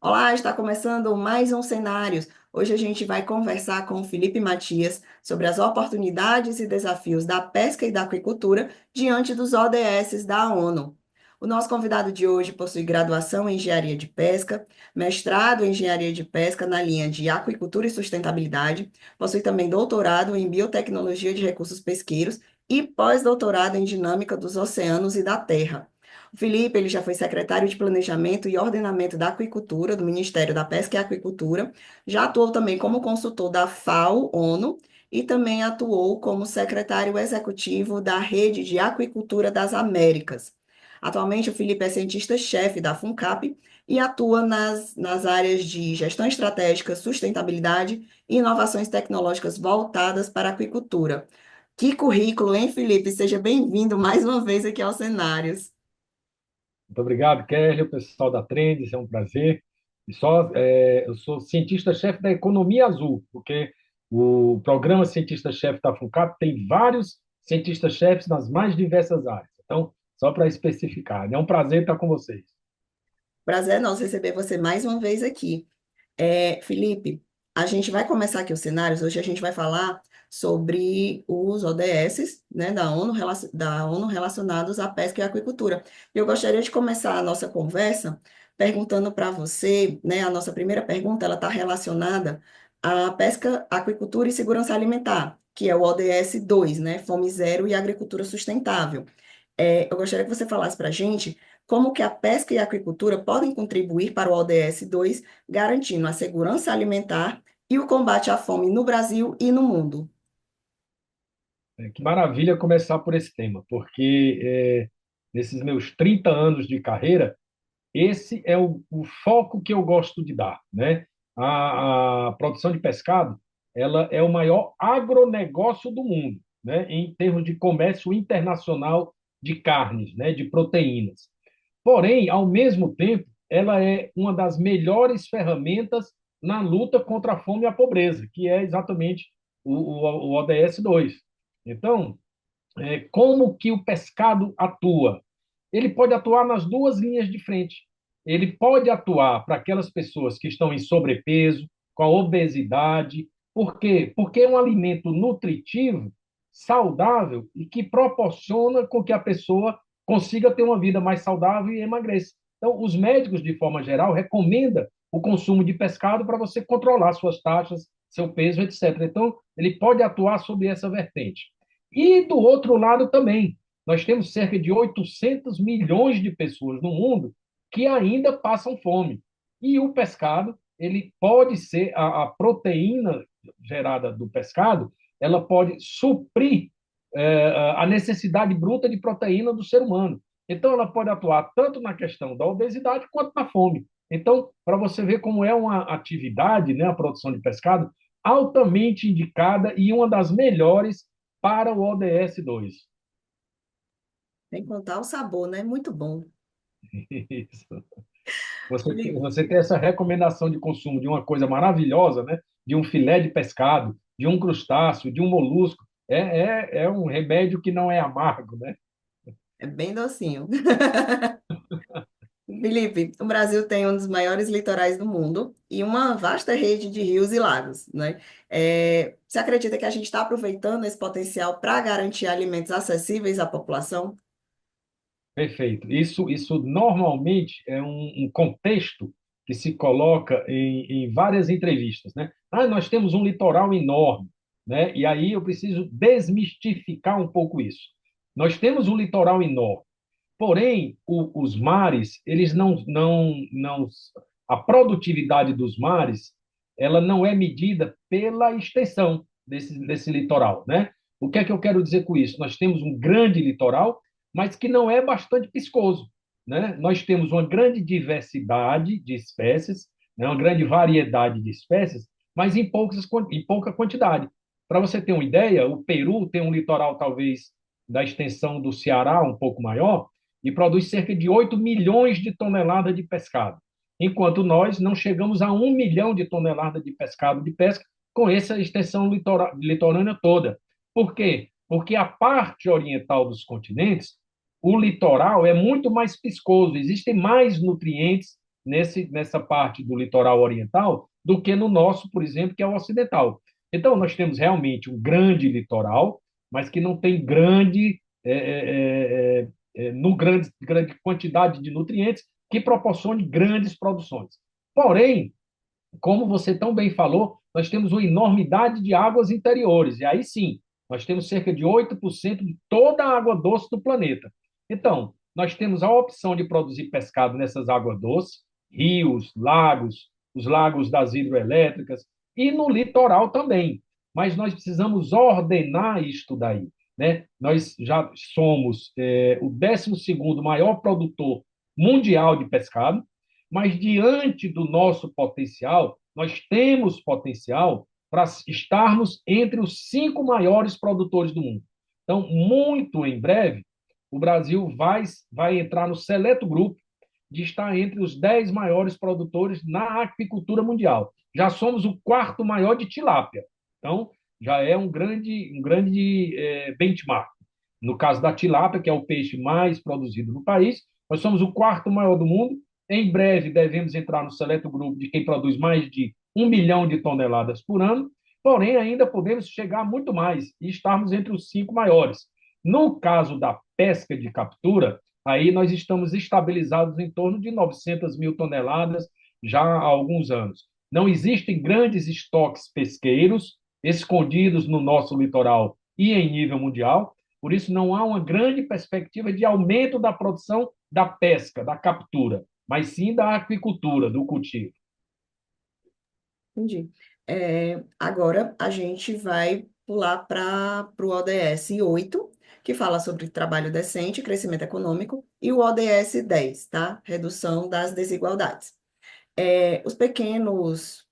Olá, está começando mais um Cenários. Hoje a gente vai conversar com o Felipe Matias sobre as oportunidades e desafios da pesca e da aquicultura diante dos ODS da ONU. O nosso convidado de hoje possui graduação em Engenharia de Pesca, mestrado em Engenharia de Pesca na linha de Aquicultura e Sustentabilidade, possui também doutorado em Biotecnologia de Recursos Pesqueiros e pós-doutorado em Dinâmica dos Oceanos e da Terra. O Felipe, ele já foi secretário de Planejamento e Ordenamento da Aquicultura, do Ministério da Pesca e Aquicultura, já atuou também como consultor da FAO, ONU, e também atuou como secretário executivo da Rede de Aquicultura das Américas. Atualmente, o Felipe é cientista-chefe da FUNCAP e atua nas áreas de gestão estratégica, sustentabilidade e inovações tecnológicas voltadas para a aquicultura. Que currículo, hein, Felipe? Seja bem-vindo mais uma vez aqui aos Cenários. Muito obrigado, Kelly, o pessoal da Trends, é um prazer. Eu sou cientista-chefe da Economia Azul, porque o programa Cientista-chefe da FUNCAP tem vários cientistas-chefes nas mais diversas áreas. Então, só para especificar, é um prazer estar com vocês. Prazer é nosso receber você mais uma vez aqui. Felipe, a gente vai começar aqui os cenários. Hoje a gente vai falar sobre os ODS, né, da ONU relacionados à pesca e à aquicultura. Eu gostaria de começar a nossa conversa perguntando para você, né, a nossa primeira pergunta, ela está relacionada à pesca, aquicultura e segurança alimentar, que é o ODS 2, né, Fome Zero e Agricultura Sustentável. Eu gostaria que você falasse para a gente como que a pesca e a aquicultura podem contribuir para o ODS 2, garantindo a segurança alimentar e o combate à fome no Brasil e no mundo. Que maravilha começar por esse tema, porque nesses meus 30 anos de carreira, esse é o foco que eu gosto de dar, né? A produção de pescado, ela é o maior agronegócio do mundo, né? Em termos de comércio internacional de carnes, né? De proteínas. Porém, ao mesmo tempo, ela é uma das melhores ferramentas na luta contra a fome e a pobreza, que é exatamente o ODS 2. Então, como que o pescado atua? Ele pode atuar nas duas linhas de frente. Ele pode atuar para aquelas pessoas que estão em sobrepeso, com a obesidade. Por quê? Porque é um alimento nutritivo, saudável e que proporciona com que a pessoa consiga ter uma vida mais saudável e emagreça. Então, os médicos, de forma geral, recomendam o consumo de pescado para você controlar suas taxas, seu peso, etc. Então, ele pode atuar sobre essa vertente. E do outro lado também, nós temos cerca de 800 milhões de pessoas no mundo que ainda passam fome. E o pescado, ele pode ser a proteína gerada do pescado, ela pode suprir a necessidade bruta de proteína do ser humano. Então, ela pode atuar tanto na questão da obesidade quanto na fome. Então, para você ver como é uma atividade, né, a produção de pescado, altamente indicada e uma das melhores para o ODS 2. Sem contar o sabor, né? Muito bom. Isso. Você, Felipe, você tem essa recomendação de consumo de uma coisa maravilhosa, né? De um filé de pescado, de um crustáceo, de um molusco. É um remédio que não é amargo, né? é bem docinho. Felipe, o Brasil tem um dos maiores litorais do mundo e uma vasta rede de rios e lagos, né? Você acredita que a gente está aproveitando esse potencial para garantir alimentos acessíveis à população? Perfeito. Isso normalmente é um contexto que se coloca em várias entrevistas, né? Ah, nós temos um litoral enorme, né? E aí eu preciso desmistificar um pouco isso. Nós temos um litoral enorme. Porém, os mares, eles não, a produtividade dos mares, ela não é medida pela extensão desse litoral, né? O que é que eu quero dizer com isso? Nós temos um grande litoral, mas que não é bastante piscoso, né? Nós temos uma grande diversidade de espécies, né? Uma grande variedade de espécies, mas em pouca quantidade. Para você ter uma ideia, o Peru tem um litoral talvez da extensão do Ceará um pouco maior, e produz cerca de 8 milhões de toneladas de pescado, enquanto nós não chegamos a 1 milhão de toneladas de pescado de pesca com essa extensão litorânea toda. Por quê? Porque a parte oriental dos continentes, o litoral é muito mais viscoso, existem mais nutrientes nessa parte do litoral oriental do que no nosso, por exemplo, que é o ocidental. Então, nós temos realmente um grande litoral, mas que não tem grande quantidade de nutrientes que proporcione grandes produções. Porém, como você tão bem falou, nós temos uma enormidade de águas interiores, e aí sim, nós temos cerca de 8% de toda a água doce do planeta. Então, nós temos a opção de produzir pescado nessas águas doces, rios, lagos, os lagos das hidroelétricas, e no litoral também. Mas nós precisamos ordenar isto daí. Né? Nós já somos o 12º maior produtor mundial de pescado, mas diante do nosso potencial, nós temos potencial para estarmos entre os 5 maiores produtores do mundo. Então, muito em breve, o Brasil vai entrar no seleto grupo de estar entre os 10 maiores produtores na aquicultura mundial. Já somos o 4º maior de tilápia. Então, já é um grande benchmark. No caso da tilápia, que é o peixe mais produzido no país, nós somos o 4º maior do mundo. Em breve, devemos entrar no seleto grupo de quem produz mais de 1 milhão de toneladas por ano, porém, ainda podemos chegar muito mais e estarmos entre os 5 maiores. No caso da pesca de captura, aí nós estamos estabilizados em torno de 900 mil toneladas já há alguns anos. Não existem grandes estoques pesqueiros escondidos no nosso litoral e em nível mundial, por isso não há uma grande perspectiva de aumento da produção da pesca, da captura, mas sim da aquicultura, do cultivo. Entendi. Agora a gente vai pular para o ODS 8, que fala sobre trabalho decente, crescimento econômico, e o ODS 10, tá? Redução das desigualdades. Os pequenos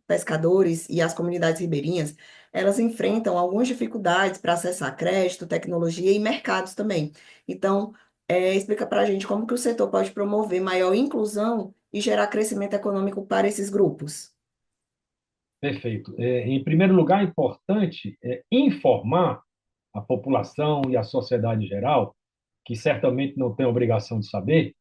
pescadores e as comunidades ribeirinhas, elas enfrentam algumas dificuldades para acessar crédito, tecnologia e mercados também. Então, explica para a gente como que o setor pode promover maior inclusão e gerar crescimento econômico para esses grupos. Perfeito. Em primeiro lugar, é importante informar a população e a sociedade em geral, que certamente não tem obrigação de saber,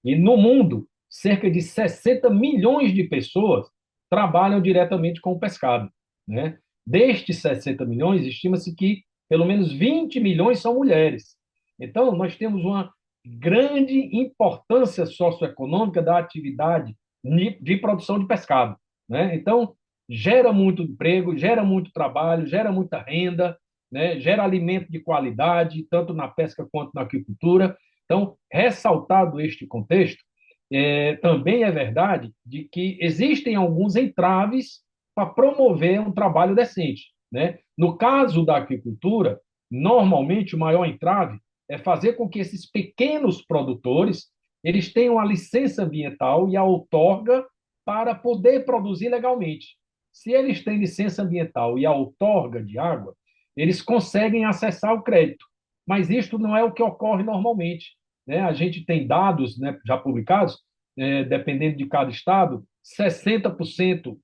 e no mundo, cerca de 60 milhões de pessoas trabalham diretamente com o pescado. Né? Destes 60 milhões, estima-se que pelo menos 20 milhões são mulheres. Então, nós temos uma grande importância socioeconômica da atividade de produção de pescado. Né? Então, gera muito emprego, gera muito trabalho, gera muita renda, né? Gera alimento de qualidade, tanto na pesca quanto na aquicultura. Então, ressaltado este contexto, também é verdade de que existem alguns entraves para promover um trabalho decente. Né? No caso da aquicultura, normalmente o maior entrave é fazer com que esses pequenos produtores eles tenham a licença ambiental e a outorga para poder produzir legalmente. Se eles têm licença ambiental e a outorga de água, eles conseguem acessar o crédito. Mas isto não é o que ocorre normalmente. Né? A gente tem dados, né, já publicados, dependendo de cada estado, 60%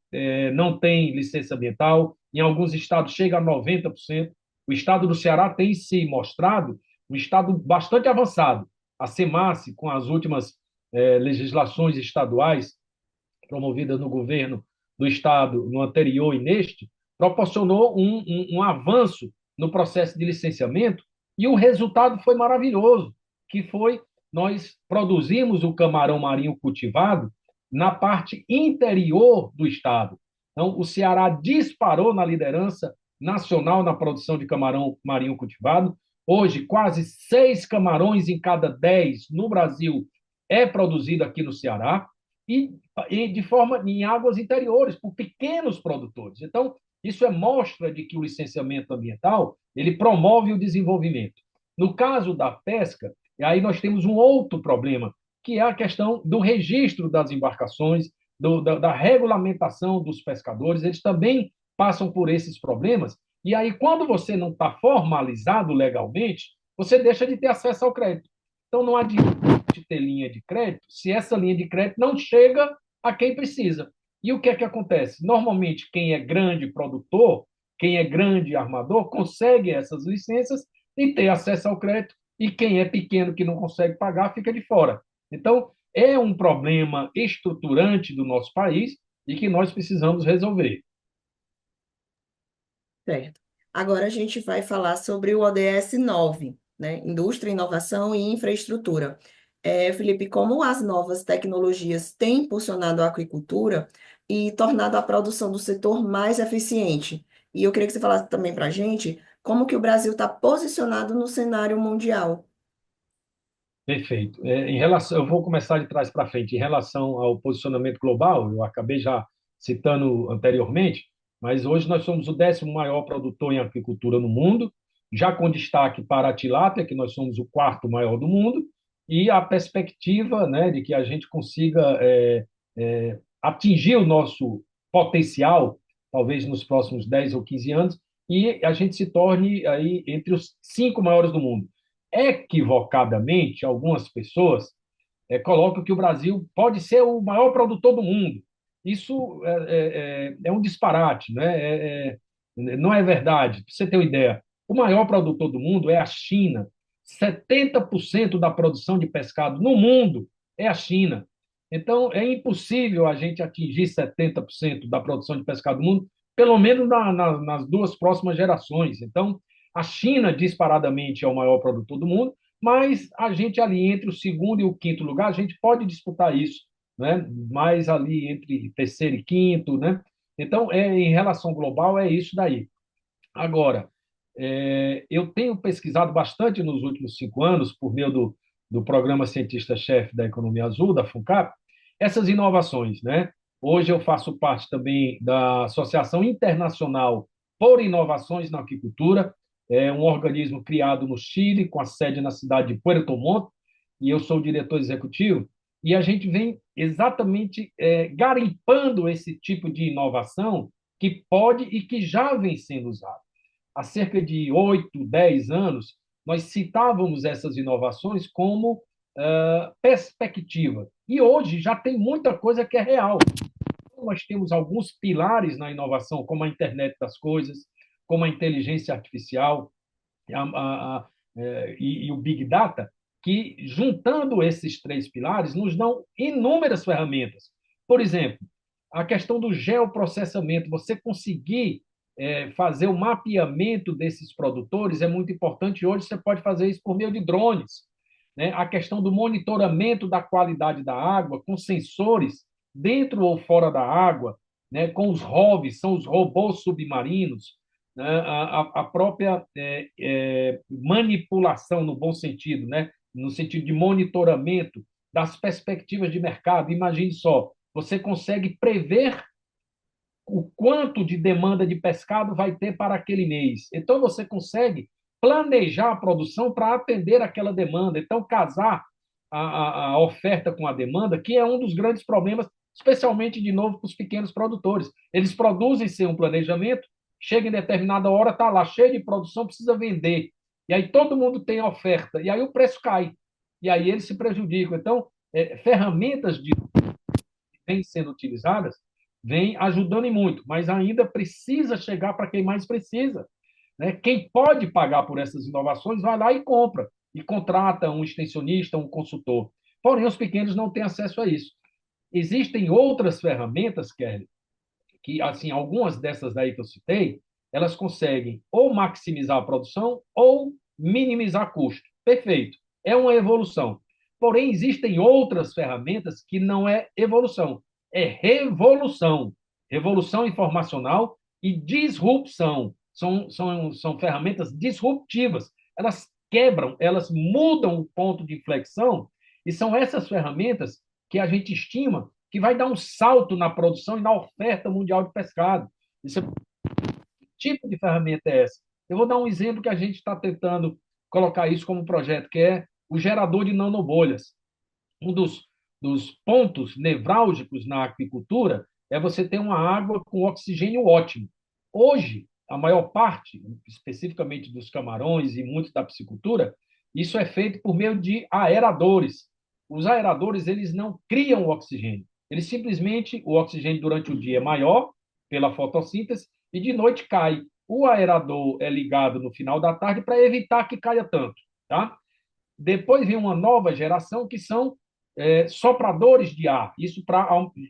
não tem licença ambiental, em alguns estados chega a 90%. O estado do Ceará tem se mostrado um estado bastante avançado. A CEMASSE, com as últimas legislações estaduais promovidas no governo do estado no anterior e neste, proporcionou um avanço no processo de licenciamento e o resultado foi maravilhoso, que foi nós produzimos o camarão marinho cultivado na parte interior do estado. Então, o Ceará disparou na liderança nacional na produção de camarão marinho cultivado. Hoje, quase 6 camarões em cada 10 no Brasil é produzido aqui no Ceará e de forma em águas interiores, por pequenos produtores. Então, isso é mostra de que o licenciamento ambiental ele promove o desenvolvimento. No caso da pesca, aí nós temos um outro problema, que é a questão do registro das embarcações, da regulamentação dos pescadores, eles também passam por esses problemas, e aí quando você não está formalizado legalmente, você deixa de ter acesso ao crédito. Então, não adianta ter linha de crédito se essa linha de crédito não chega a quem precisa. E o que é que acontece? Normalmente, quem é grande produtor, quem é grande armador, consegue essas licenças e ter acesso ao crédito, e quem é pequeno que não consegue pagar fica de fora. Então, é um problema estruturante do nosso país e que nós precisamos resolver. Certo. Agora a gente vai falar sobre o ODS 9, né? Indústria, Inovação e Infraestrutura. Felipe, como as novas tecnologias têm impulsionado a aquicultura e tornado a produção do setor mais eficiente? E eu queria que você falasse também para a gente como que o Brasil está posicionado no cenário mundial. Perfeito. Eu vou começar de trás para frente. Em relação ao posicionamento global, eu acabei já citando anteriormente, mas hoje nós somos o 10º maior produtor em aquicultura no mundo, já com destaque para a tilápia, que nós somos o 4º maior do mundo, e a perspectiva, né, de que a gente consiga atingir o nosso potencial, talvez nos próximos 10 ou 15 anos, e a gente se torne aí entre os 5 maiores do mundo. Equivocadamente, algumas pessoas colocam que o Brasil pode ser o maior produtor do mundo. Isso é um disparate, né? Não é verdade. Para você ter uma ideia, o maior produtor do mundo é a China. 70% da produção de pescado no mundo é a China. Então, é impossível a gente atingir 70% da produção de pescado do mundo, pelo menos nas duas próximas gerações. Então, a China, disparadamente, é o maior produtor do mundo, mas a gente ali entre o segundo e o quinto lugar, a gente pode disputar isso, né? Mais ali entre terceiro e quinto, né? Então, em relação global, é isso daí. Agora, eu tenho pesquisado bastante nos últimos 5 anos, por meio do Programa Cientista-Chefe da Economia Azul, da FUNCAP, essas inovações, né? Hoje eu faço parte também da Associação Internacional por Inovações na Aquicultura, é um organismo criado no Chile, com a sede na cidade de Puerto Montt, e eu sou o diretor executivo, e a gente vem exatamente garimpando esse tipo de inovação que pode e que já vem sendo usado. Há cerca de 8, 10 anos, nós citávamos essas inovações como perspectiva. E hoje já tem muita coisa que é real. Nós temos alguns pilares na inovação, como a internet das coisas, como a inteligência artificial a, a, e o Big Data, que, juntando esses três pilares, nos dão inúmeras ferramentas. Por exemplo, a questão do geoprocessamento, você conseguir fazer o mapeamento desses produtores é muito importante. Hoje você pode fazer isso por meio de drones. Né? A questão do monitoramento da qualidade da água com sensores dentro ou fora da água, né? Com os ROVs, são os robôs submarinos, né? A própria manipulação no bom sentido, né? No sentido de monitoramento das perspectivas de mercado. Imagine só, você consegue prever o quanto de demanda de pescado vai ter para aquele mês. Então, você consegue planejar a produção para atender aquela demanda. Então, casar a oferta com a demanda, que é um dos grandes problemas, especialmente, de novo, para os pequenos produtores. Eles produzem sem um planejamento, chega em determinada hora, está lá cheio de produção, precisa vender. E aí todo mundo tem oferta, e aí o preço cai. E aí eles se prejudicam. Então, ferramentas que vêm sendo utilizadas vem ajudando e muito, mas ainda precisa chegar para quem mais precisa. Né? Quem pode pagar por essas inovações vai lá e compra, e contrata um extensionista, um consultor. Porém, os pequenos não têm acesso a isso. Existem outras ferramentas, Kelly, que, assim, algumas dessas daí que eu citei, elas conseguem ou maximizar a produção ou minimizar custo. Perfeito. É uma evolução. Porém, existem outras ferramentas que não é evolução, é revolução. Revolução informacional e disrupção. São ferramentas disruptivas. Elas quebram, elas mudam o ponto de inflexão, e são essas ferramentas que a gente estima que vai dar um salto na produção e na oferta mundial de pescado. Isso, que tipo de ferramenta é essa? Eu vou dar um exemplo que a gente está tentando colocar isso como projeto, que é o gerador de nanobolhas. Um dos pontos nevrálgicos na aquicultura é você ter uma água com oxigênio ótimo. Hoje, a maior parte, especificamente dos camarões e muito da piscicultura, Isso é feito por meio de aeradores. Os aeradores, eles não criam o oxigênio. Eles simplesmente, o oxigênio durante o dia é maior pela fotossíntese e de noite cai. O aerador é ligado no final da tarde para evitar que caia tanto, tá? Depois vem uma nova geração que são sopradores de ar, isso para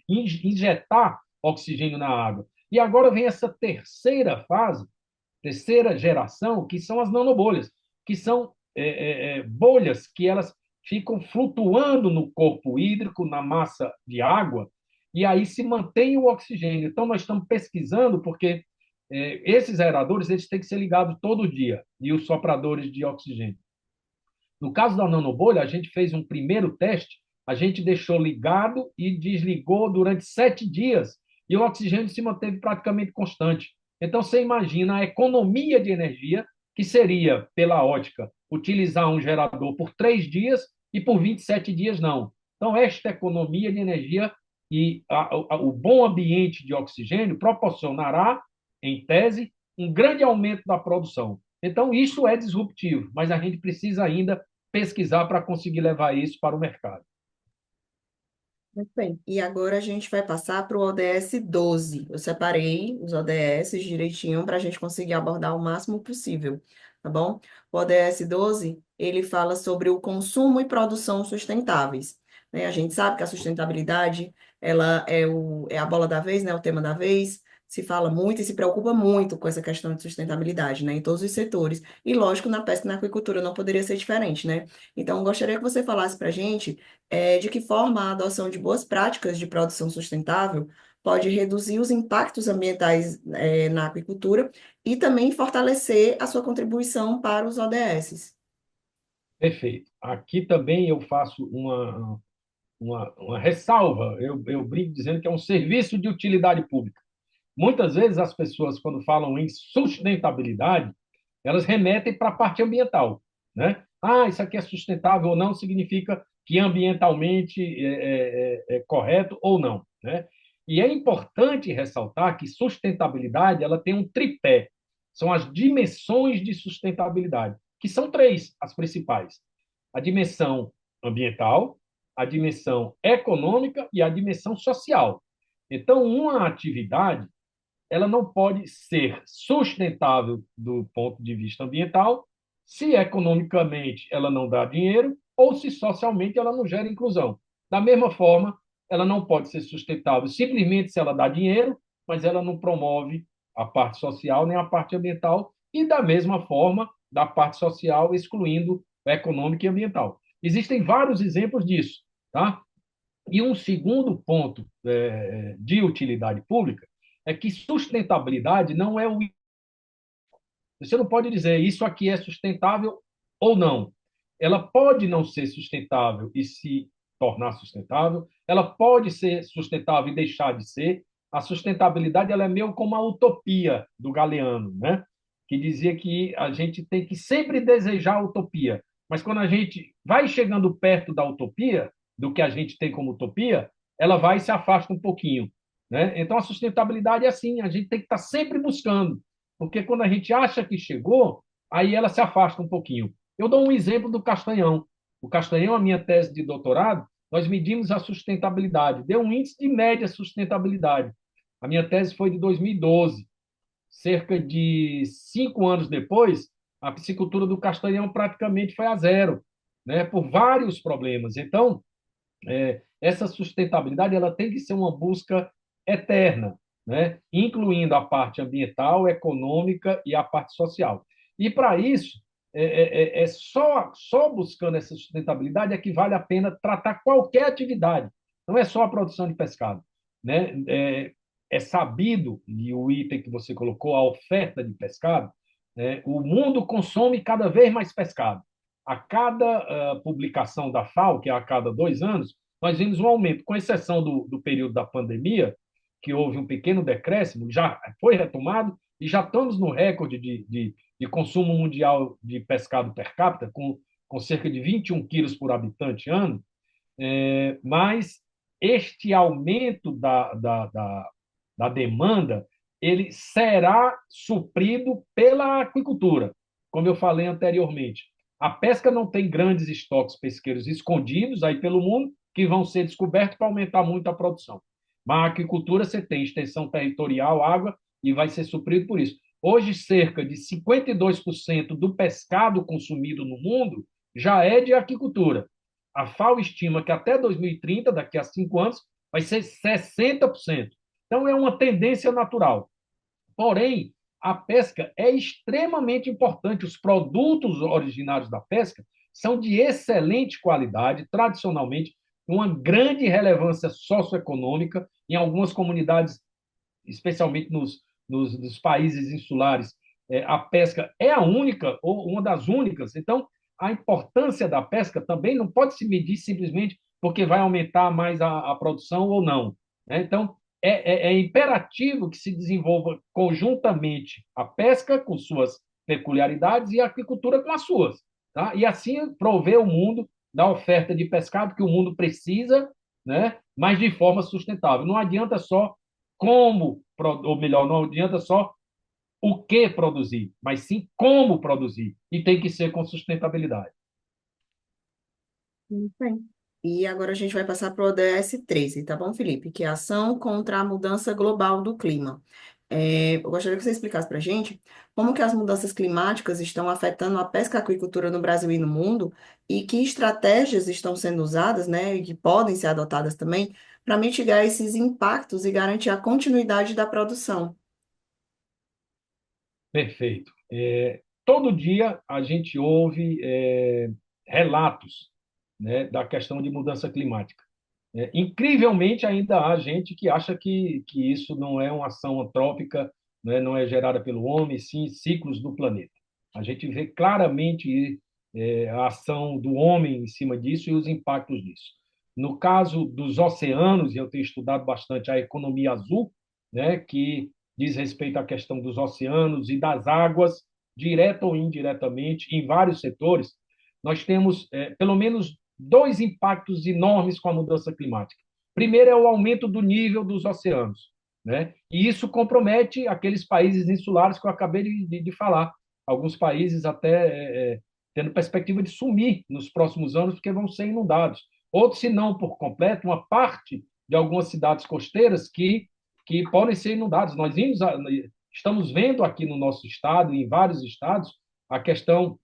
injetar oxigênio na água. E agora vem essa terceira fase, terceira geração, que são as nanobolhas, que são bolhas que elas ficam flutuando no corpo hídrico, na massa de água, e aí se mantém o oxigênio. Então, nós estamos pesquisando, porque esses aeradores eles têm que ser ligados todo dia, e os sopradores de oxigênio. No caso da nanobolha, a gente fez um primeiro teste, a gente deixou ligado e desligou durante 7 dias, e o oxigênio se manteve praticamente constante. Então, você imagina a economia de energia, que seria, pela ótica, utilizar um gerador por 3 dias e por 27 dias não. Então, esta economia de energia e o bom ambiente de oxigênio proporcionará, em tese, um grande aumento da produção. Então, isso é disruptivo, mas a gente precisa ainda pesquisar para conseguir levar isso para o mercado. Muito bem. E agora a gente vai passar para o ODS 12. Eu separei os ODS direitinho para a gente conseguir abordar o máximo possível, tá bom? O ODS 12, ele fala sobre o consumo e produção sustentáveis, né? A gente sabe que a sustentabilidade, ela é a bola da vez, né? O tema da vez. Se fala muito e se preocupa muito com essa questão de sustentabilidade, né? Em todos os setores. E, lógico, na pesca e na aquicultura não poderia ser diferente, né? Então, eu gostaria que você falasse para a gente de que forma a adoção de boas práticas de produção sustentável pode reduzir os impactos ambientais, na aquicultura e também fortalecer a sua contribuição para os ODS. Perfeito. Aqui também eu faço uma ressalva, eu brinco dizendo que é um serviço de utilidade pública. Muitas vezes as pessoas, quando falam em sustentabilidade, elas remetem para a parte ambiental, né? Ah, isso aqui é sustentável ou não significa que ambientalmente é correto ou não, né? E é importante ressaltar que sustentabilidade ela tem um tripé, são as dimensões de sustentabilidade, que são três as principais: a dimensão ambiental, a dimensão econômica e a dimensão social. Então, uma atividade ela não pode ser sustentável do ponto de vista ambiental se economicamente ela não dá dinheiro ou se socialmente ela não gera inclusão. Da mesma forma, ela não pode ser sustentável simplesmente se ela dá dinheiro, mas ela não promove a parte social nem a parte ambiental, e da mesma forma, da parte social excluindo a econômica e ambiental. Existem vários exemplos disso, tá? E um segundo ponto de utilidade pública é que sustentabilidade não é o. Você não pode dizer isso aqui é sustentável ou não. Ela pode não ser sustentável e se tornar sustentável, ela pode ser sustentável e deixar de ser. A sustentabilidade ela é meio como a utopia do Galeano, né? Que dizia que a gente tem que sempre desejar a utopia, mas quando a gente vai chegando perto da utopia, do que a gente tem como utopia, ela vai e se afasta um pouquinho, né? Então a sustentabilidade é assim, a gente tem que estar sempre buscando, porque quando a gente acha que chegou, aí ela se afasta um pouquinho. Eu dou um exemplo do Castanhão. O Castanhão, a minha tese de doutorado, nós medimos a sustentabilidade, deu um índice de média sustentabilidade. A minha tese foi de 2012. Cerca de 5 anos depois, a piscicultura do Castanhão praticamente foi a zero, né, por vários problemas. Então, essa sustentabilidade ela tem que ser uma busca eterna, né? Incluindo a parte ambiental, econômica e a parte social. E para isso, só buscando essa sustentabilidade é que vale a pena tratar qualquer atividade, não é só a produção de pescado, né? É sabido, e o item que você colocou, a oferta de pescado, né? O mundo consome cada vez mais pescado. A cada publicação da FAO, que é a cada 2 anos, nós vimos um aumento, com exceção do período da pandemia, que houve um pequeno decréscimo, já foi retomado e já estamos no recorde de consumo mundial de pescado per capita, com cerca de 21 quilos por habitante ano, mas este aumento da demanda ele será suprido pela aquicultura, como eu falei anteriormente. A pesca não tem grandes estoques pesqueiros escondidos aí pelo mundo que vão ser descobertos para aumentar muito a produção. Mas a aquicultura você tem extensão territorial, água, e vai ser suprido por isso. Hoje, cerca de 52% do pescado consumido no mundo já é de aquicultura. A FAO estima que até 2030, daqui a 5 anos, vai ser 60%. Então, é uma tendência natural. Porém, a pesca é extremamente importante. Os produtos originários da pesca são de excelente qualidade, tradicionalmente, uma grande relevância socioeconômica em algumas comunidades, especialmente nos países insulares. A pesca é a única, ou uma das únicas. Então, a importância da pesca também não pode se medir simplesmente porque vai aumentar mais a produção ou não. Né? Então, é imperativo que se desenvolva conjuntamente a pesca com suas peculiaridades e a agricultura com as suas. Tá? E assim prover o mundo da oferta de pescado que o mundo precisa, né? Mas de forma sustentável. Não adianta só como, ou melhor, não adianta só o que produzir, mas sim como produzir. E tem que ser com sustentabilidade. Muito bem. E agora a gente vai passar para o ODS 13, tá bom, Felipe? Que é Ação contra a Mudança Global do Clima. Eu gostaria que você explicasse para a gente como que as mudanças climáticas estão afetando a pesca e a aquicultura no Brasil e no mundo e que estratégias estão sendo usadas, né, e que podem ser adotadas também para mitigar esses impactos e garantir a continuidade da produção. Perfeito. Todo dia a gente ouve relatos, né, da questão de mudança climática. Incrivelmente, ainda há gente que acha que isso não é uma ação antrópica, né, não é gerada pelo homem, sim ciclos do planeta. A gente vê claramente a ação do homem em cima disso e os impactos disso. No caso dos oceanos, e eu tenho estudado bastante a economia azul, né, que diz respeito à questão dos oceanos e das águas, direta ou indiretamente, em vários setores, nós temos pelo menos dois impactos enormes com a mudança climática. Primeiro é o aumento do nível dos oceanos, né? E isso compromete aqueles países insulares que eu acabei de falar. Alguns países até tendo perspectiva de sumir nos próximos anos porque vão ser inundados. Outros, se não por completo, uma parte de algumas cidades costeiras que podem ser inundadas. Estamos vendo aqui no nosso estado, em vários estados, a questão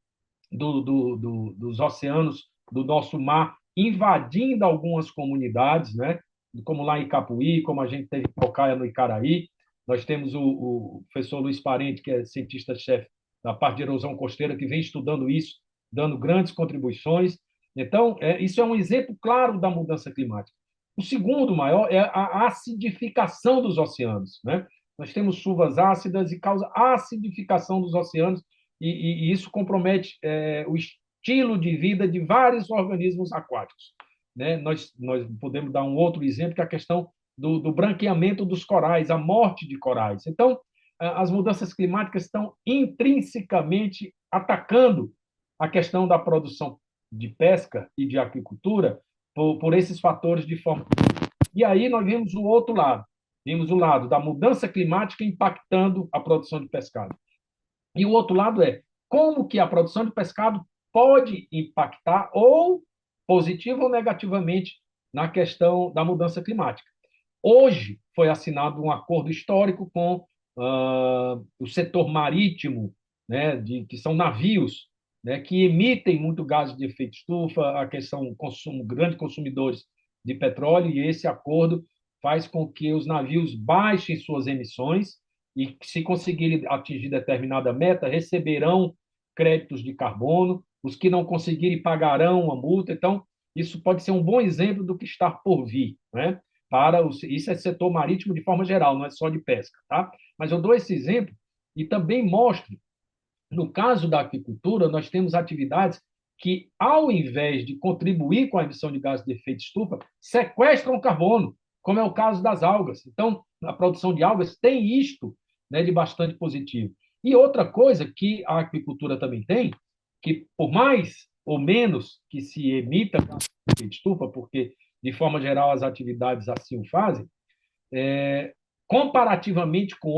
dos oceanos, do nosso mar, invadindo algumas comunidades, né? Como lá em Capuí, como a gente teve em Calcaia, no Icaraí. Nós temos o professor Luiz Parente, que é cientista-chefe da parte de erosão costeira, que vem estudando isso, dando grandes contribuições. Então, isso é um exemplo claro da mudança climática. O segundo maior é a acidificação dos oceanos, né? Nós temos chuvas ácidas e causa acidificação dos oceanos, e isso compromete o estilo de vida de vários organismos aquáticos. Né? Nós podemos dar um outro exemplo, que é a questão do branqueamento dos corais, a morte de corais. Então, as mudanças climáticas estão intrinsecamente atacando a questão da produção de pesca e de aquicultura por esses fatores de forma. E aí nós vimos o outro lado. Vimos o lado da mudança climática impactando a produção de pescado. E o outro lado é como que a produção de pescado pode impactar ou positivo ou negativamente na questão da mudança climática. Hoje foi assinado um acordo histórico com o setor marítimo, né, que são navios, né, que emitem muito gás de efeito estufa, a questão grandes consumidores de petróleo, e esse acordo faz com que os navios baixem suas emissões e, se conseguirem atingir determinada meta, receberão créditos de carbono. Os que não conseguirem pagarão uma multa. Então, isso pode ser um bom exemplo do que está por vir, né? Isso é setor marítimo de forma geral, não é só de pesca, tá? Mas eu dou esse exemplo e também mostro, no caso da aquicultura, nós temos atividades que, ao invés de contribuir com a emissão de gases de efeito estufa, sequestram carbono, como é o caso das algas. Então, a produção de algas tem isto, né, de bastante positivo. E outra coisa que a aquicultura também tem, que por mais ou menos que se emita gases de efeito estufa, porque, de forma geral, as atividades assim o fazem, comparativamente com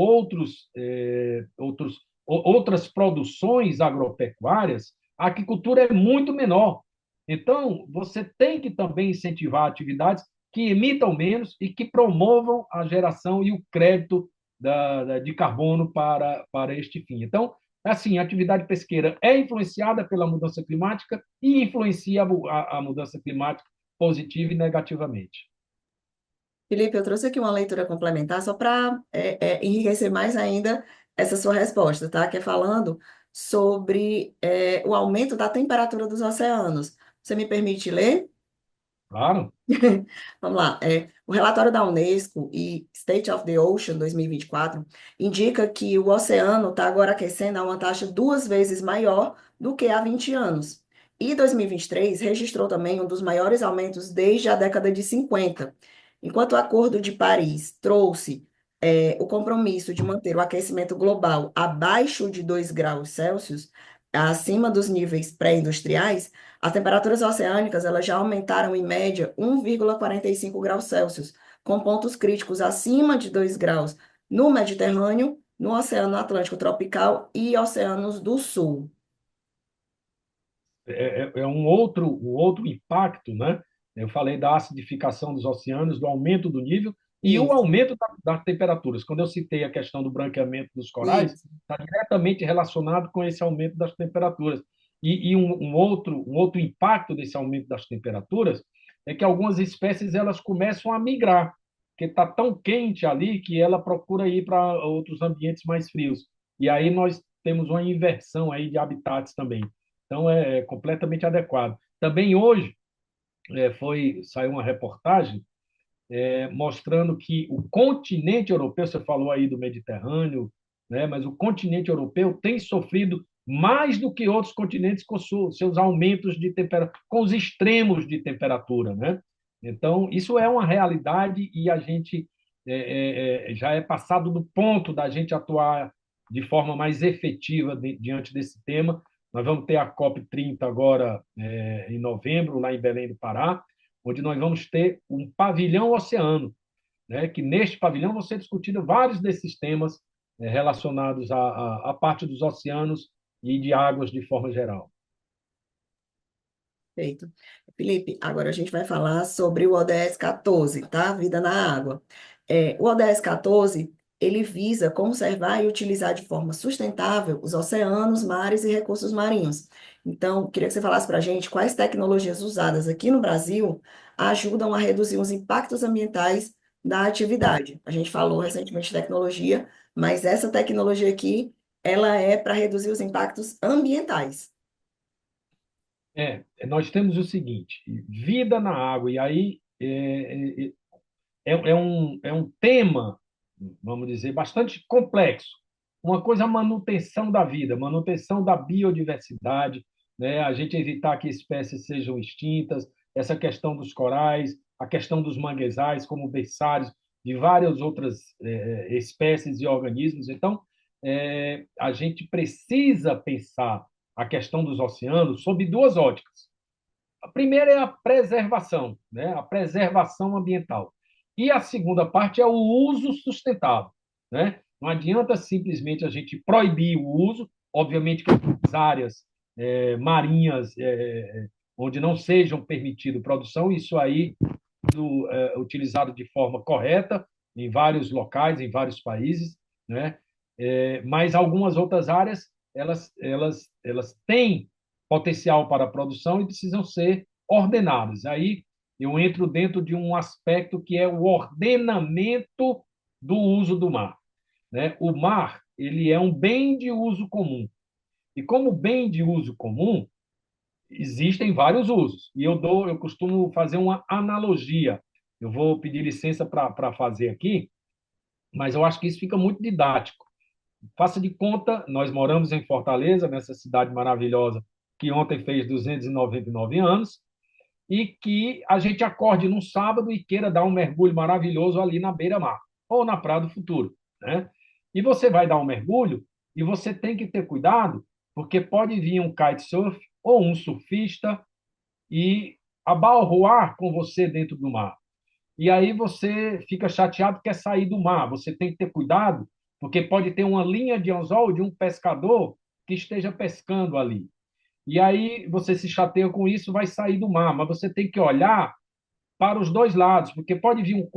outras produções agropecuárias, a aquicultura é muito menor. Então, você tem que também incentivar atividades que emitam menos e que promovam a geração e o crédito de carbono para este fim. Então, assim, a atividade pesqueira é influenciada pela mudança climática e influencia a mudança climática positiva e negativamente. Felipe, eu trouxe aqui uma leitura complementar só para enriquecer mais ainda essa sua resposta, tá? Que é falando sobre o aumento da temperatura dos oceanos. Você me permite ler? Claro. Vamos lá. O relatório da Unesco e State of the Ocean 2024 indica que o oceano está agora aquecendo a uma taxa 2 vezes maior do que há 20 anos. E 2023 registrou também um dos maiores aumentos desde a década de 50. Enquanto o Acordo de Paris trouxe o compromisso de manter o aquecimento global abaixo de 2 graus Celsius, acima dos níveis pré-industriais, as temperaturas oceânicas elas já aumentaram em média 1,45 graus Celsius, com pontos críticos acima de 2 graus no Mediterrâneo, no Oceano Atlântico Tropical e oceanos do Sul. É um outro impacto, né? Eu falei da acidificação dos oceanos, do aumento do nível e o Isso, aumento das temperaturas. Quando eu citei a questão do branqueamento dos corais, isso. está diretamente relacionado com esse aumento das temperaturas. E um outro impacto desse aumento das temperaturas é que algumas espécies elas começam a migrar, porque está tão quente ali que ela procura ir para outros ambientes mais frios. E aí nós temos uma inversão aí de habitats também. Então, é completamente adequado. Também hoje saiu uma reportagem mostrando que o continente europeu, você falou aí do Mediterrâneo, né, mas o continente europeu tem sofrido mais do que outros continentes com seus aumentos de temperatura, com os extremos de temperatura. Né? Então, isso é uma realidade e a gente já é passado do ponto da gente atuar de forma mais efetiva diante desse tema. Nós vamos ter a COP30 agora em novembro, lá em Belém do Pará, onde nós vamos ter um pavilhão oceano, né, que neste pavilhão vão ser discutidos vários desses temas relacionados à parte dos oceanos e de águas de forma geral. Perfeito. Felipe, agora a gente vai falar sobre o ODS 14, tá? Vida na água. O ODS 14, ele visa conservar e utilizar de forma sustentável os oceanos, mares e recursos marinhos. Então, queria que você falasse para a gente quais tecnologias usadas aqui no Brasil ajudam a reduzir os impactos ambientais da atividade. A gente falou recentemente de tecnologia, mas essa tecnologia aqui, ela é para reduzir os impactos ambientais. Nós temos o seguinte: vida na água, e aí é um tema, vamos dizer, bastante complexo. Uma coisa é a manutenção da vida, manutenção da biodiversidade, né? A gente evitar que espécies sejam extintas, essa questão dos corais, a questão dos manguezais como berçários de várias outras espécies e organismos. Então, a gente precisa pensar a questão dos oceanos sob duas óticas. A primeira é a preservação, né? A preservação ambiental. E a segunda parte é o uso sustentável, né? Não adianta simplesmente a gente proibir o uso, obviamente que as áreas marinhas onde não sejam permitido produção, isso aí utilizado de forma correta em vários locais, em vários países, né? Mas algumas outras áreas elas têm potencial para a produção e precisam ser ordenadas. Aí eu entro dentro de um aspecto que é o ordenamento do uso do mar, né? O mar ele é um bem de uso comum e como bem de uso comum existem vários usos. E eu costumo fazer uma analogia. Eu vou pedir licença para fazer aqui, mas eu acho que isso fica muito didático. Faça de conta, nós moramos em Fortaleza, nessa cidade maravilhosa, que ontem fez 299 anos, e que a gente acorde num sábado e queira dar um mergulho maravilhoso ali na beira-mar, ou na Praia do Futuro. Né? E você vai dar um mergulho, e você tem que ter cuidado, porque pode vir um kitesurf ou um surfista e abalroar com você dentro do mar. E aí você fica chateado, quer sair do mar. Você tem que ter cuidado, porque pode ter uma linha de anzol de um pescador que esteja pescando ali. E aí você se chateia com isso, vai sair do mar, mas você tem que olhar para os dois lados, porque pode vir um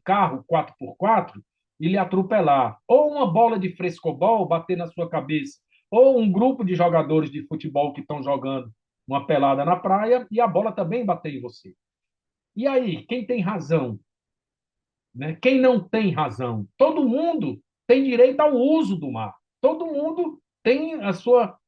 carro 4x4 e lhe atropelar, ou uma bola de frescobol bater na sua cabeça, ou um grupo de jogadores de futebol que estão jogando uma pelada na praia e a bola também bater em você. E aí, quem tem razão? Né? Quem não tem razão? Todo mundo tem direito ao uso do mar. Todo mundo tem a sua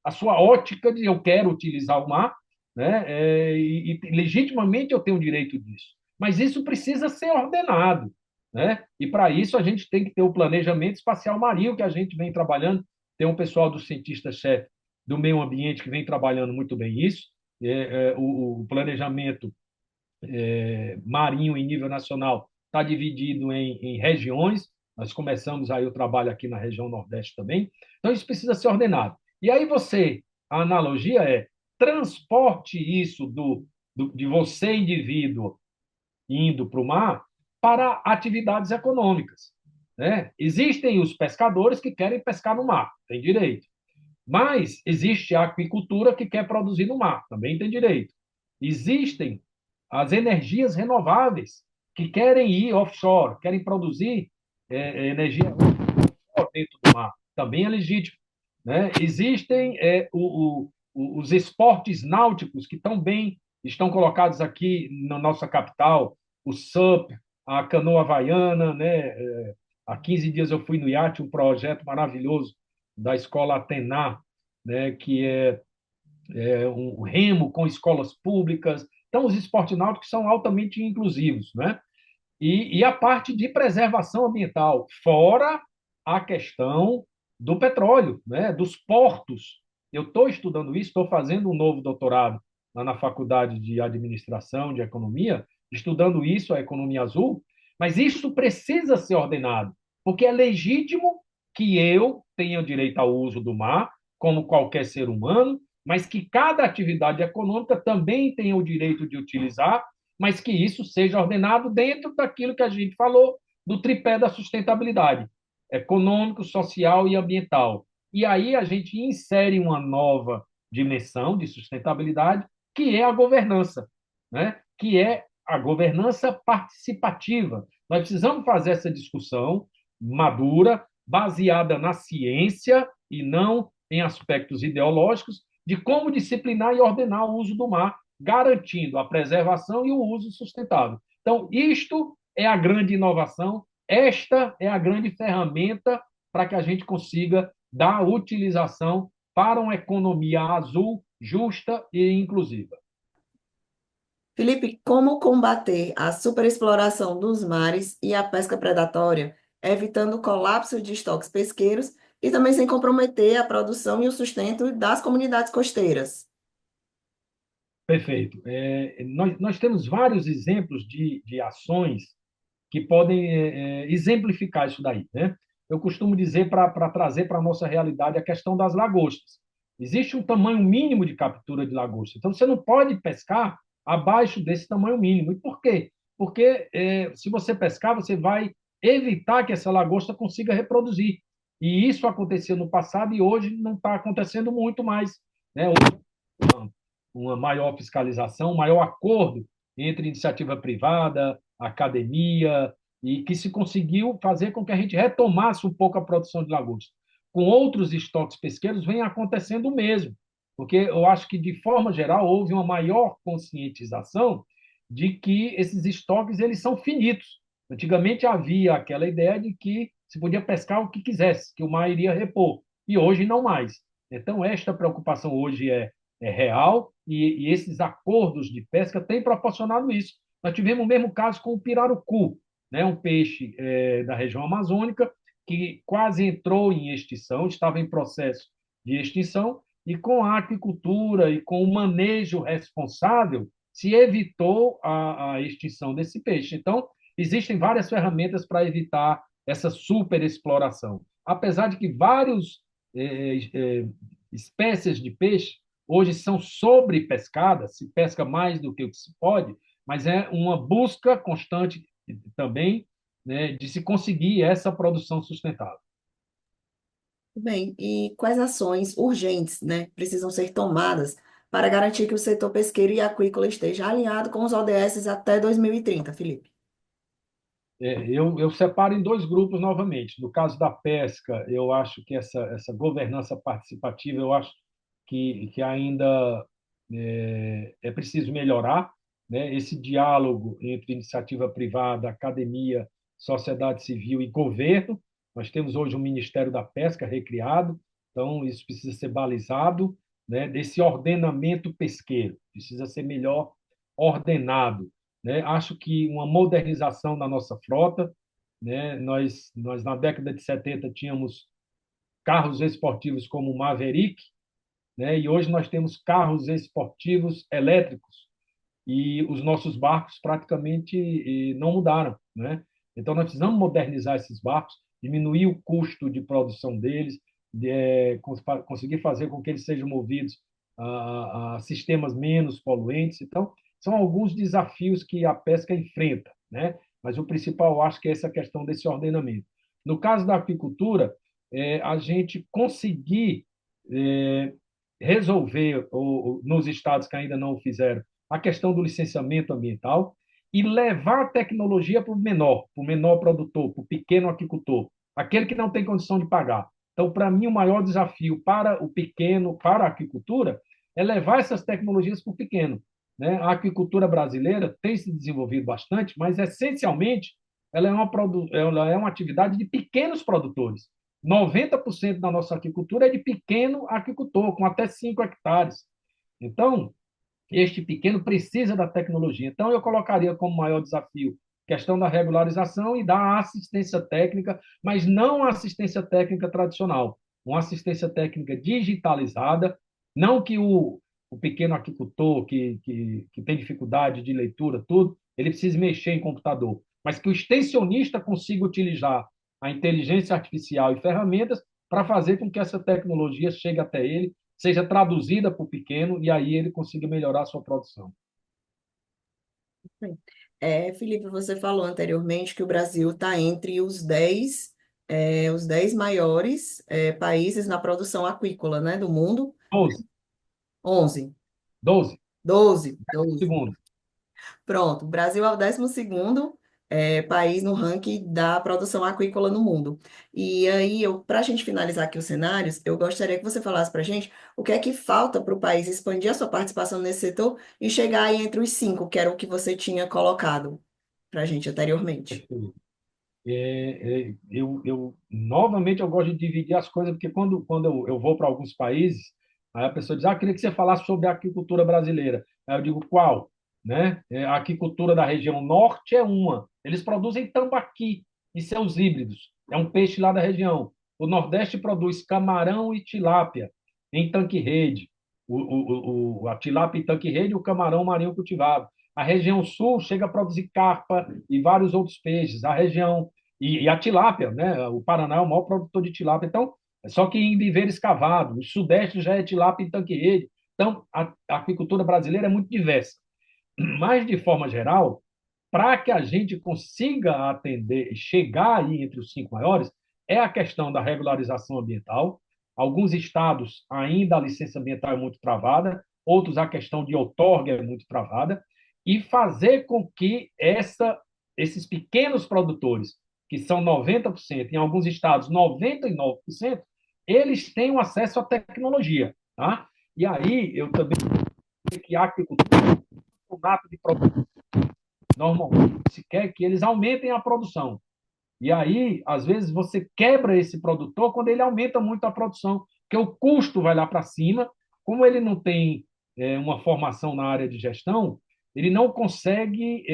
ótica de eu quero utilizar o mar, né? E legitimamente eu tenho o direito disso. Mas isso precisa ser ordenado, né? E para isso a gente tem que ter o planejamento espacial marinho que a gente vem trabalhando. Tem um pessoal do cientista-chefe do meio ambiente que vem trabalhando muito bem isso. O planejamento marinho em nível nacional está dividido em regiões. Nós começamos aí o trabalho aqui na região Nordeste também. Então, isso precisa ser ordenado. E aí a analogia é transporte isso de você, indivíduo, indo para o mar, para atividades econômicas. Né? Existem os pescadores que querem pescar no mar, tem direito. Mas existe a aquicultura que quer produzir no mar, também tem direito. Existem as energias renováveis que querem ir offshore, querem produzir energia dentro do mar, também é legítimo. Né? Existem os esportes náuticos que também estão colocados aqui na nossa capital, o SUP, a canoa havaiana, né? Há 15 dias eu fui no iate, um projeto maravilhoso da escola Atenar, né? Que é um remo com escolas públicas. Então, os esportes náuticos são altamente inclusivos, né? E a parte de preservação ambiental, fora a questão do petróleo, né, dos portos. Eu estou estudando isso, estou fazendo um novo doutorado lá na Faculdade de Administração, de Economia, estudando isso, a economia azul, mas isso precisa ser ordenado, porque é legítimo que eu tenha direito ao uso do mar, como qualquer ser humano, mas que cada atividade econômica também tenha o direito de utilizar, mas que isso seja ordenado dentro daquilo que a gente falou do tripé da sustentabilidade econômico, social e ambiental. E aí a gente insere uma nova dimensão de sustentabilidade, que é a governança, né? Que é a governança participativa. Nós precisamos fazer essa discussão madura, baseada na ciência e não em aspectos ideológicos, de como disciplinar e ordenar o uso do mar, garantindo a preservação e o uso sustentável. Então, isto é a grande inovação, esta é a grande ferramenta para que a gente consiga dar utilização para uma economia azul, justa e inclusiva. Felipe, como combater a superexploração dos mares e a pesca predatória, evitando o colapso de estoques pesqueiros e também sem comprometer a produção e o sustento das comunidades costeiras? Perfeito. Nós temos vários exemplos de ações que podem exemplificar isso daí. Né? Eu costumo dizer, para trazer para a nossa realidade, a questão das lagostas. Existe um tamanho mínimo de captura de lagosta. Então, você não pode pescar abaixo desse tamanho mínimo. E por quê? Porque se você pescar, você vai evitar que essa lagosta consiga reproduzir. E isso aconteceu no passado e hoje não está acontecendo muito mais. Né? Uma maior fiscalização, um maior acordo entre iniciativa privada, academia, e que se conseguiu fazer com que a gente retomasse um pouco a produção de lagosta. Com outros estoques pesqueiros vem acontecendo o mesmo, porque eu acho que, de forma geral, houve uma maior conscientização de que esses estoques eles são finitos. Antigamente havia aquela ideia de que se podia pescar o que quisesse, que o mar iria repor, e hoje não mais. Então, esta preocupação hoje é real e esses acordos de pesca têm proporcionado isso. Nós tivemos o mesmo caso com o pirarucu, né, um peixe da região amazônica que quase entrou em extinção, estava em processo de extinção, e com a aquicultura e com o manejo responsável se evitou a extinção desse peixe. Então, existem várias ferramentas para evitar essa superexploração. Apesar de que várias espécies de peixe hoje são sobrepescadas, se pesca mais do que o que se pode, mas é uma busca constante também, né, de se conseguir essa produção sustentável. Bem, e quais ações urgentes, né, precisam ser tomadas para garantir que o setor pesqueiro e aquícola esteja alinhado com os ODS até 2030, Felipe? Eu separo em dois grupos novamente. No caso da pesca, eu acho que essa governança participativa, eu acho que ainda é preciso melhorar, né? Esse diálogo entre iniciativa privada, academia, sociedade civil e governo. Nós temos hoje um Ministério da Pesca recriado, então isso precisa ser balizado, né? Desse ordenamento pesqueiro, precisa ser melhor ordenado, né? Acho que uma modernização da nossa frota, né? Nós na década de 70 tínhamos carros esportivos como o Maverick, né? E hoje nós temos carros esportivos elétricos e os nossos barcos praticamente não mudaram, né? Então nós precisamos modernizar esses barcos, diminuir o custo de produção deles, conseguir fazer com que eles sejam movidos a sistemas menos poluentes. Então são alguns desafios que a pesca enfrenta, né? Mas o principal, eu acho que é essa questão desse ordenamento. No caso da apicultura, a gente conseguir é, resolver, nos estados que ainda não o fizeram, a questão do licenciamento ambiental e levar a tecnologia para o menor produtor, para o pequeno aquicultor, aquele que não tem condição de pagar. Então, para mim, o maior desafio para o pequeno, para a aquicultura, é levar essas tecnologias para o pequeno. Né? A aquicultura brasileira tem se desenvolvido bastante, mas essencialmente ela é uma atividade de pequenos produtores. 90% da nossa aquicultura é de pequeno aquicultor, com até 5 hectares. Então, este pequeno precisa da tecnologia. Então, eu colocaria como maior desafio a questão da regularização e da assistência técnica, mas não a assistência técnica tradicional, uma assistência técnica digitalizada, não que o pequeno aquicultor que tem dificuldade de leitura, tudo, ele precise mexer em computador, mas que o extensionista consiga utilizar a inteligência artificial e ferramentas para fazer com que essa tecnologia chegue até ele, seja traduzida para o pequeno e aí ele consiga melhorar a sua produção. Sim. Felipe, você falou anteriormente que o Brasil está entre os 10 maiores países na produção aquícola, né, do mundo. 12, 11, 12, 12, 12. segundo. Pronto, o Brasil é o 12º país no ranking da produção aquícola no mundo. E aí, para a gente finalizar aqui os cenários, eu gostaria que você falasse para a gente o que é que falta para o país expandir a sua participação nesse setor e chegar aí entre os 5, que era o que você tinha colocado para a gente anteriormente. Novamente, eu gosto de dividir as coisas, porque quando eu vou para alguns países, aí a pessoa diz, queria que você falasse sobre a aquicultura brasileira. Aí eu digo, qual? Né? A aquicultura da região norte é uma. Eles produzem tambaqui e seus híbridos. É um peixe lá da região. O nordeste produz camarão e tilápia em tanque-rede. A tilápia em tanque-rede e o camarão marinho cultivado. A região sul chega a produzir carpa e vários outros peixes. A região e a tilápia, né? O Paraná é o maior produtor de tilápia. Então, só que em viveiro escavado, o Sudeste já é tilápia em tanque-rede. Então, a aquicultura brasileira é muito diversa. Mas, de forma geral, para que a gente consiga atender, chegar aí entre os 5 maiores, é a questão da regularização ambiental. Alguns estados ainda a licença ambiental é muito travada, outros a questão de outorga é muito travada, e fazer com que esses pequenos produtores, que são 90%, em alguns estados 99%, eles tenham acesso à tecnologia. Tá? E aí eu também sei que a agricultura, o formato de produção, normalmente se quer que eles aumentem a produção. E aí, às vezes, você quebra esse produtor quando ele aumenta muito a produção, porque o custo vai lá para cima. Como ele não tem uma formação na área de gestão, ele não consegue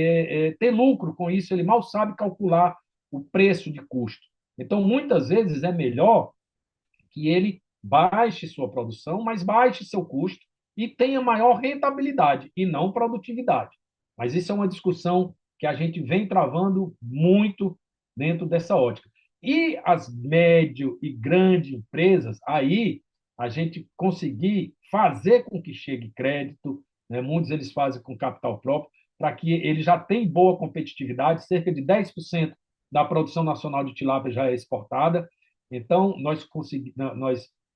ter lucro com isso, ele mal sabe calcular o preço de custo. Então, muitas vezes é melhor que ele baixe sua produção, mas baixe seu custo e tenha maior rentabilidade e não produtividade. Mas isso é uma discussão que a gente vem travando muito dentro dessa ótica. E as médio e grandes empresas, aí a gente conseguir fazer com que chegue crédito, né? Muitos eles fazem com capital próprio, para que ele já tem boa competitividade, cerca de 10% da produção nacional de tilápia já é exportada, então, nós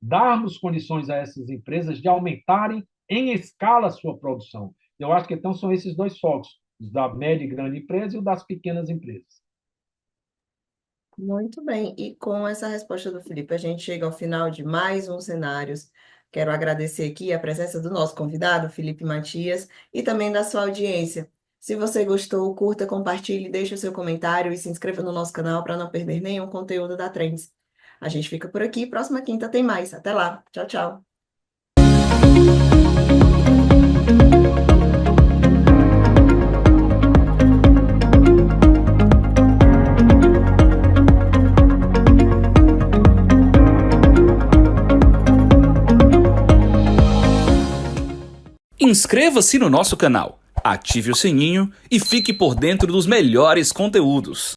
darmos condições a essas empresas de aumentarem em escala a sua produção. Eu acho que então são esses dois focos, os da média e grande empresa e o das pequenas empresas. Muito bem, e com essa resposta do Felipe, a gente chega ao final de mais um Cenários. Quero agradecer aqui a presença do nosso convidado, Felipe Matias, e também da sua audiência. Se você gostou, curta, compartilhe, deixe o seu comentário e se inscreva no nosso canal para não perder nenhum conteúdo da Trends. A gente fica por aqui, próxima quinta tem mais. Até lá. Tchau, tchau. Inscreva-se no nosso canal, ative o sininho e fique por dentro dos melhores conteúdos.